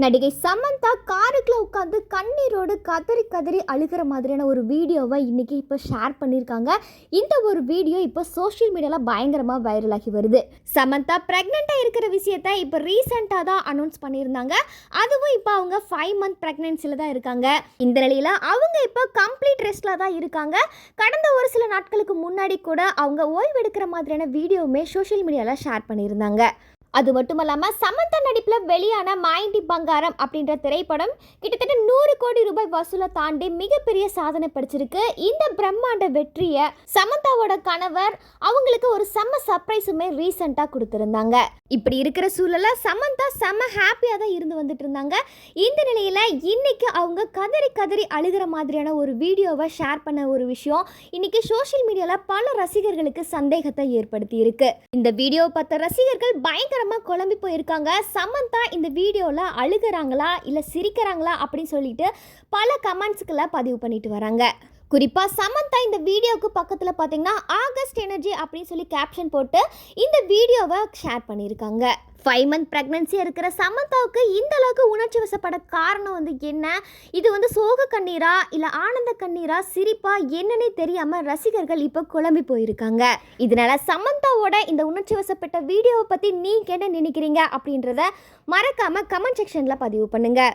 நடிகை சமந்தா காருக்குள்ள உட்காந்து கண்ணீரோடு கதறி கதறி அழுகிற மாதிரியான ஒரு வீடியோவை இன்னைக்கு இப்போ ஷேர் பண்ணியிருக்காங்க. இந்த ஒரு வீடியோ இப்போ சோஷியல் மீடியாவில் பயங்கரமாக வைரல் ஆகி வருது. சமந்தா ப்ரெக்னெண்ட்டாக இருக்கிற விஷயத்த இப்போ ரீசெண்டாக தான் அனௌன்ஸ் பண்ணியிருந்தாங்க. அதுவும் இப்போ அவங்க 5 மந்த் ப்ரெக்னென்சியில் தான் இருக்காங்க. இந்த நிலையில் அவங்க இப்போ கம்ப்ளீட் ரெஸ்ட்டில் தான் இருக்காங்க. கடந்த ஒரு சில நாட்களுக்கு முன்னாடி கூட அவங்க ஓய்வு எடுக்கிற மாதிரியான வீடியோவுமே சோஷியல் மீடியாவில் ஷேர் பண்ணியிருந்தாங்க. அது மட்டும் இல்லாமல் சமந்தா நடிப்பில் வெளியான மாயண்டி பங்காரம் அப்படின்ற திரைப்படம் கிட்டத்தட்ட 100 கோடி ரூபாய் வசூலை தாண்டி மிகப்பெரிய சாதனை படிச்சிருக்கு. இந்த பிரம்மாண்ட வெற்றியை சமந்தாவோட கணவர் அவங்களுக்கு ஒரு செம்ம சர்ப்ரைஸுமே ரீசெண்டாக கொடுத்துருந்தாங்க. இப்படி இருக்கிற சூழலில் சமந்தா செம்ம ஹாப்பியாக தான் இருந்து வந்துட்டு இருந்தாங்க. இந்த நிலையில் இன்னைக்கு அவங்க கதறி கதறி அழுகிற மாதிரியான ஒரு வீடியோவை ஷேர் பண்ண ஒரு விஷயம் இன்னைக்கு சோஷியல் மீடியாவில் பல ரசிகர்களுக்கு சந்தேகத்தை ஏற்படுத்தி இருக்கு. இந்த வீடியோ பார்த்த ரசிகர்கள் பயங்கர குழம்பி போயிருக்காங்க. சமந்தா இந்த வீடியோல அழுகிறாங்களா இல்ல சிரிக்கிறாங்களா அப்படின்னு சொல்லிட்டு பல கமெண்ட்ஸ்களை பதிவு பண்ணிட்டு வராங்க. குறிப்பா சமந்தா இந்த வீடியோக்கு பக்கத்துல பாத்தீங்கன்னா ஆகஸ்ட் எனர்ஜி அப்படின்னு சொல்லி கேப்ஷன் போட்டு இந்த வீடியோவை ஷேர் பண்ணியிருக்காங்க. 5 மந்த் ப்ரெக்னன்சியாக இருக்கிற சமந்தாவுக்கு இந்த அளவுக்கு உணர்ச்சி வசப்பட காரணம் என்ன? இது சோக கண்ணீரா இல்லை ஆனந்த கண்ணீரா சிரிப்பா என்னன்னே தெரியாமல் ரசிகர்கள் இப்போ குழம்பி போயிருக்காங்க. இதனால சமந்தாவோட இந்த உணர்ச்சி வசப்பட்ட வீடியோவை பற்றி நீங்கள் என்ன நினைக்கிறீங்க அப்படின்றத மறக்காமல் கமெண்ட் செக்ஷனில் பதிவு பண்ணுங்கள்.